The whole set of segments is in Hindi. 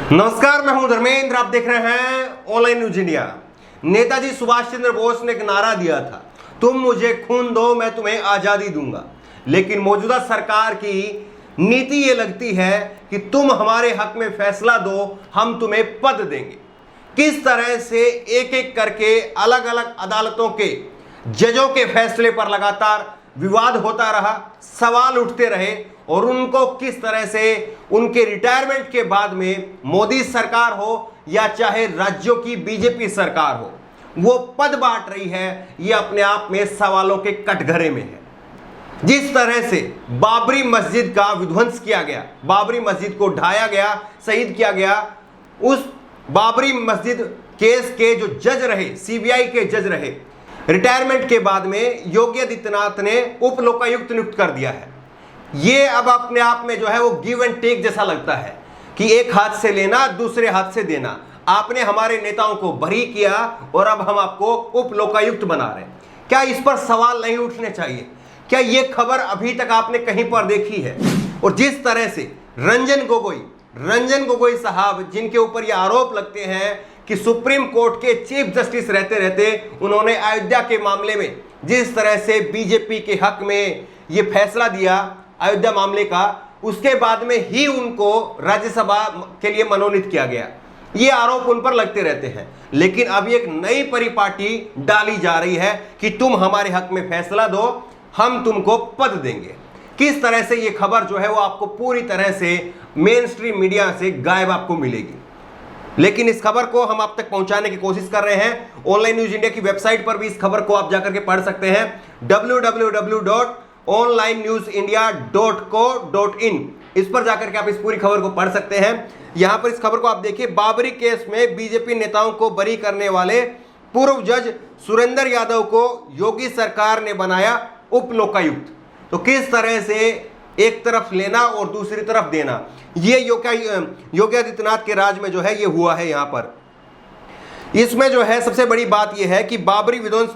नमस्कार, मैं हूं धर्मेंद्र। आप देख रहे हैं online news India. Netaji Subhash Chandra Bose ने एक नारा दिया था, तुम मुझे खून दो मैं तुम्हें आजादी दूंगा। लेकिन मौजूदा सरकार की नीति ये लगती है कि तुम हमारे हक में फैसला दो, हम तुम्हें पद देंगे। किस तरह से एक एक करके अलग अलग अदालतों के जजों के फैसले पर लगातार विवाद होता रहा, सवाल उठते रहे और उनको किस तरह से उनके रिटायरमेंट के बाद में मोदी सरकार हो या चाहे राज्यों की बीजेपी सरकार हो, वो पद बांट रही है, ये अपने आप में सवालों के कटघरे में है। जिस तरह से बाबरी मस्जिद का विध्वंस किया गया, बाबरी मस्जिद को ढाया गया, शहीद किया गया, उस बाबरी मस्जिद केस के जो जज रहे, सीबीआई के जज रहे, रिटायरमेंट के बाद में योगी आदित्यनाथ ने उप लोकायुक्त नियुक्त कर दिया है। ये अब अपने आप में जो है वो गिव एंड टेक जैसा लगता है कि एक हाथ से लेना दूसरे हाथ से देना। आपने हमारे नेताओं को बरी किया और अब हम आपको उप लोकायुक्त बना रहे हैं। क्या इस पर सवाल नहीं उठने चाहिए? क्या ये खबर अभी तक आपने कहीं पर देखी है? और जिस तरह से रंजन गोगोई साहब, जिनके ऊपर ये आरोप लगते हैं कि सुप्रीम कोर्ट के चीफ जस्टिस रहते रहते उन्होंने अयोध्या के मामले में जिस तरह से बीजेपी के हक में ये फैसला दिया अयोध्या मामले का, उसके बाद में ही उनको राज्यसभा के लिए मनोनीत किया गया। ये आरोप उन पर लगते रहते हैं। लेकिन अब एक नई परिपाटी डाली जा रही है कि तुम हमारे हक में फैसला दो, हम तुमको पद देंगे। किस तरह से ये खबर जो है वो आपको पूरी तरह से मेन स्ट्रीम मीडिया से गायब आपको मिलेगी। लेकिन इस खबर को हम आप तक पहुंचाने की कोशिश कर रहे हैं। ऑनलाइन न्यूज इंडिया की वेबसाइट पर भी इस खबर को आप जाकर के पढ़ सकते हैं, www.onlinenewsindia.co.in। इस पर जाकर के आप इस पूरी खबर को पढ़ सकते हैं। यहां पर इस खबर को आप देखिए, बाबरी केस में बीजेपी नेताओं को बरी करने वाले पूर्व जज सुरेंद्र यादव को योगी सरकार ने बनाया उप लोकायुक्त। तो किस तरह से एक तरफ लेना और दूसरी तरफ देना, ये योगी आदित्यनाथ के राज में जो है ये हुआ है। यहां पर इसमें जो है सबसे बड़ी बात यह है कि बाबरी विध्वंस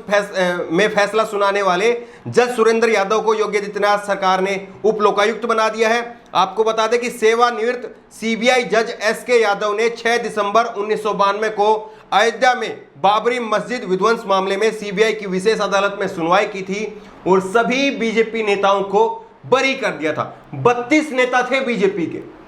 में फैसला सुनाने वाले जज सुरेंद्र यादव को योगी आदित्यनाथ सरकार ने उप लोकायुक्त बना दिया है। आपको बता दें कि सेवानिवृत्त सीबीआई जज एसके यादव ने 6 दिसंबर 1992 को अयोध्या में बाबरी मस्जिद विध्वंस मामले में सीबीआई की विशेष अदालत में सुनवाई की थी और सभी बीजेपी नेताओं को बरी कर दिया था। 32 नेता थे बीजेपी के,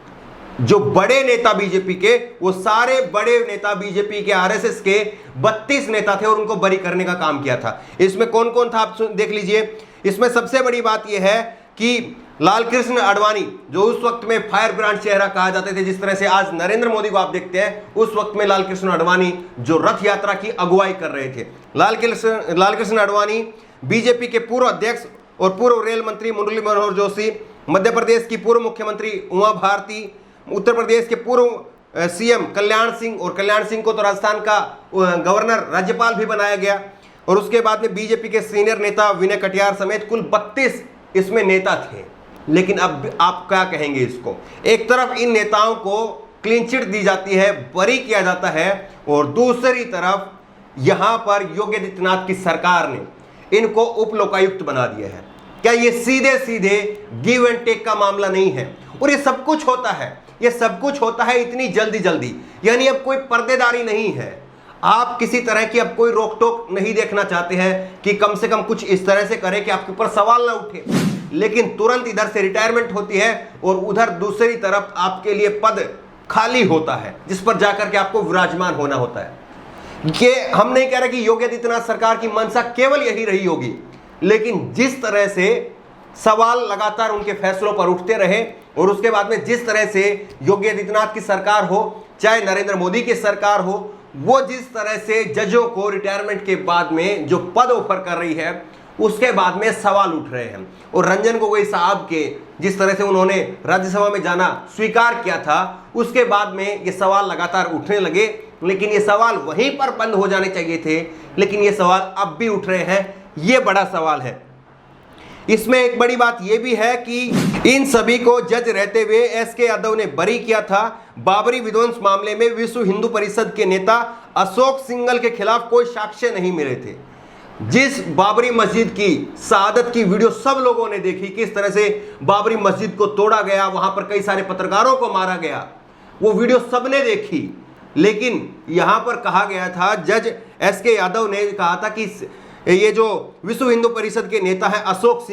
जो बड़े नेता बीजेपी के, वो सारे बड़े नेता बीजेपी के आरएसएस के 32 नेता थे और उनको बरी करने का काम किया था। इसमें कौन कौन था आप देख लीजिए। इसमें सबसे बड़ी बात यह है कि लालकृष्ण आडवाणी, जो उस वक्त में फायर ब्रांड चेहरा कहा जाते थे, जिस तरह से आज नरेंद्र मोदी को आप देखते हैं, उस वक्त में लालकृष्ण आडवाणी जो रथ यात्रा की अगुवाई कर रहे थे। लालकृष्ण आडवाणी बीजेपी के पूर्व अध्यक्ष और पूर्व रेल मंत्री मुरली मनोहर जोशी, मध्य प्रदेश की पूर्व मुख्यमंत्री उमा भारती, उत्तर प्रदेश के पूर्व सीएम कल्याण सिंह, और कल्याण सिंह को तो राजस्थान का गवर्नर राज्यपाल भी बनाया गया। और उसके बाद में बीजेपी के सीनियर नेता विनय कटियार समेत कुल 32 इसमें नेता थे। लेकिन अब आप क्या कहेंगे इसको? एक तरफ इन नेताओं को क्लीन चिट दी जाती है, बरी किया जाता है, और दूसरी तरफ यहां पर योगी आदित्यनाथ की सरकार ने इनको उप लोकायुक्त बना दिया है। क्या ये सीधे सीधे गिव एंड टेक का मामला नहीं है? और ये सब कुछ होता है इतनी जल्दी, यानी अब कोई पर्देदारी नहीं है। आप किसी तरह की अब कोई रोक टोक नहीं देखना चाहते हैं कि कम से कम कुछ इस तरह से करें कि आपके ऊपर सवाल ना उठे। लेकिन तुरंत इधर से रिटायरमेंट होती है और उधर दूसरी तरफ आपके लिए पद खाली होता है, जिस पर जाकर के आपको विराजमान होना होता है। ये हम नहीं कह रहे कि योगी आदित्यनाथ सरकार की मंशा केवल यही रही होगी, लेकिन जिस तरह से सवाल लगातार उनके फैसलों पर उठते रहे और उसके बाद में जिस तरह से योगी आदित्यनाथ की सरकार हो चाहे नरेंद्र मोदी की सरकार हो, वो जिस तरह से जजों को रिटायरमेंट के बाद में जो पद ऑफर कर रही है, उसके बाद में सवाल उठ रहे हैं। और रंजन गोगोई साहब के जिस तरह से उन्होंने राज्यसभा में जाना स्वीकार किया था, उसके बाद में ये सवाल लगातार उठने लगे। लेकिन ये सवाल वहीं पर बंद हो जाने चाहिए थे, लेकिन ये सवाल अब भी उठ रहे हैं। ये बड़ा सवाल है। इसमें एक बड़ी बात यह भी है कि इन सभी को जज रहते हुए एसके यादव ने बरी किया था। बाबरी विध्वंस मामले में विश्व हिंदू परिषद के नेता अशोक सिंघल के खिलाफ कोई साक्ष्य नहीं मिले थे। जिस बाबरी मस्जिद की शहादत की वीडियो सब लोगों ने देखी, किस तरह से बाबरी मस्जिद को तोड़ा गया, वहां पर कई सारे पत्रकारों को मारा गया, वो वीडियो सबने देखी, लेकिन यहां पर कहा गया था, जज एसके यादव ने कहा था कि ये जो विश्व हिंदू परिषद के नेता हैं अशोक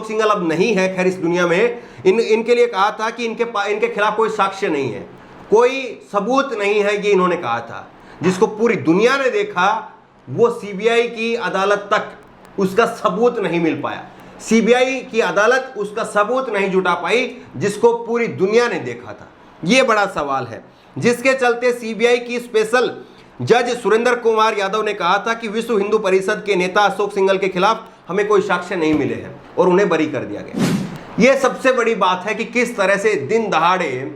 सिंघल अब नहीं है खैर इस दुनिया में, इनके लिए कहा था कि इनके खिलाफ कोई साक्ष्य नहीं है, कोई सबूत नहीं है, ये इन्होंने कहा था। जिसको पूरी दुनिया ने देखा, वो सीबीआई की अदालत तक उसका सबूत नहीं मिल पाया, सीबीआई की अदालत उसका सबूत नहीं जुटा पाई, जिसको पूरी दुनिया ने देखा था। ये बड़ा सवाल है, जिसके चलते सीबीआई की स्पेशल जज सुरेंद्र कुमार यादव ने कहा था कि विश्व हिंदू परिषद के नेता अशोक सिंघल के खिलाफ हमें कोई साक्ष्य नहीं मिले हैं और उन्हें बरी कर दिया गया। यह सबसे बड़ी बात है कि किस तरह से दिन दहाड़े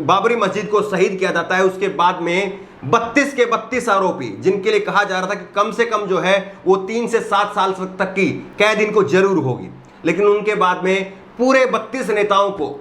बाबरी मस्जिद को शहीद किया जाता है, उसके बाद में 32 के 32 आरोपी, जिनके लिए कहा जा रहा था कि कम से कम जो है वो 3 से 7 साल तक की कैद इनको जरूर होगी, लेकिन उनके बाद में पूरे 32 नेताओं को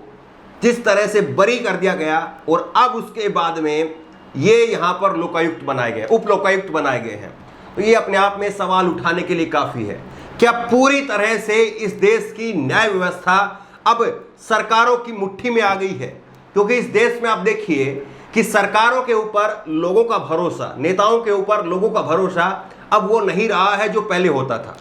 जिस तरह से बरी कर दिया गया, और अब उसके बाद में ये यहां पर लोकायुक्त बनाए गए, उप लोकायुक्त बनाए गए हैं, तो ये अपने आप में सवाल उठाने के लिए काफी है। क्या पूरी तरह से इस देश की न्याय व्यवस्था अब सरकारों की मुट्ठी में आ गई है? क्योंकि इस देश में आप देखिए कि सरकारों के ऊपर लोगों का भरोसा, नेताओं के ऊपर लोगों का भरोसा अब वो नहीं रहा है जो पहले होता था।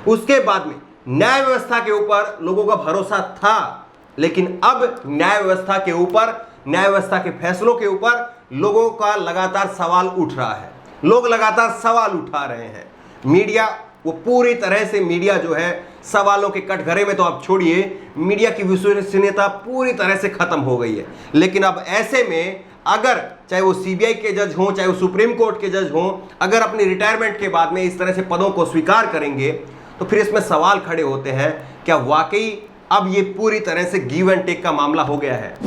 उसके बाद में न्याय व्यवस्था के ऊपर लोगों का भरोसा था, लेकिन अब न्याय व्यवस्था के ऊपर, न्याय व्यवस्था के फैसलों के ऊपर लोगों का लगातार सवाल उठ रहा है, लोग लगातार सवाल उठा रहे हैं। मीडिया, वो पूरी तरह से मीडिया जो है सवालों के कटघरे में, तो आप छोड़िए, मीडिया की विश्वसनीयता पूरी तरह से खत्म हो गई है। लेकिन अब ऐसे में अगर चाहे वो सीबीआई के जज हों, चाहे वो सुप्रीम कोर्ट के जज हों, अगर अपनी रिटायरमेंट के बाद में इस तरह से पदों को स्वीकार करेंगे, तो फिर इसमें सवाल खड़े होते हैं, क्या वाकई अब ये पूरी तरह से गिव एंड टेक का मामला हो गया है?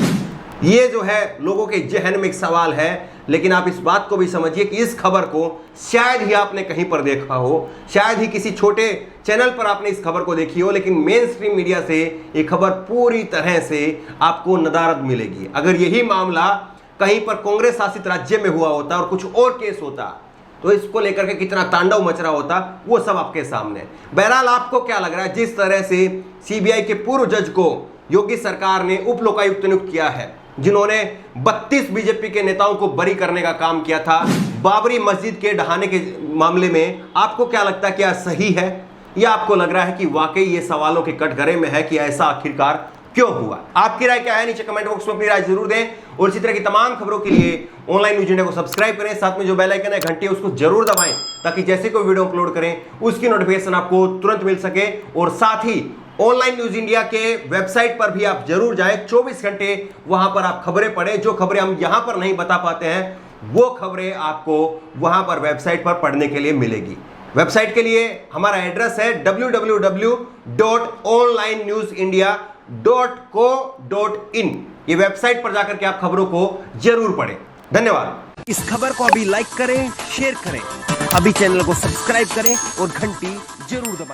ये जो है लोगों के जहन में एक सवाल है। लेकिन आप इस बात को भी समझिए कि इस खबर को शायद ही आपने कहीं पर देखा हो, शायद ही किसी छोटे चैनल पर आपने इस खबर को देखी हो, लेकिन मेन स्ट्रीम मीडिया से ये खबर पूरी तरह से आपको नदारद मिलेगी। अगर यही मामला कहीं पर कांग्रेस शासित राज्य में हुआ होता और कुछ और केस होता, तो इसको लेकर के कितना तांडव मच रहा होता, वो सब आपके सामने। बहरहाल आपको क्या लग रहा है, जिस तरह से सीबीआई के पूर्व जज को योगी सरकार ने उप लोकायुक्त नियुक्त किया है, जिन्होंने 32 बीजेपी के नेताओं को बरी करने का काम किया था बाबरी मस्जिद के ढहाने के मामले में, आपको क्या लगता है, क्या सही है, या आपको लग रहा है कि वाकई ये सवालों के कटघरे में है कि ऐसा आखिरकार क्यों हुआ? आपकी राय क्या है? नीचे कमेंट बॉक्स में अपनी राय जरूर दें, और इसी तरह की तमाम खबरों के लिए ऑनलाइन न्यूज इंडिया को सब्सक्राइब करें, साथ में जो बेल आइकन है घंटी है उसको जरूर दबाएं, ताकि जैसे कोई वीडियो अपलोड करें उसकी नोटिफिकेशन आपको तुरंत मिल सके। और साथ ही ऑनलाइन न्यूज इंडिया के वेबसाइट पर भी आप जरूर जाएं, 24 घंटे वहां पर आप खबरें पढ़ें। जो खबरें हम यहां पर नहीं बता पाते हैं, वो खबरें आपको वहां पर वेबसाइट पर पढ़ने के लिए मिलेगी। वेबसाइट के लिए हमारा एड्रेस है www.onlinenewsindia.co.in। ये वेबसाइट पर जाकर के आप खबरों को जरूर पढ़ें। धन्यवाद। इस खबर को अभी लाइक करें, शेयर करें, अभी चैनल को सब्सक्राइब करें और घंटी जरूर दबाएं।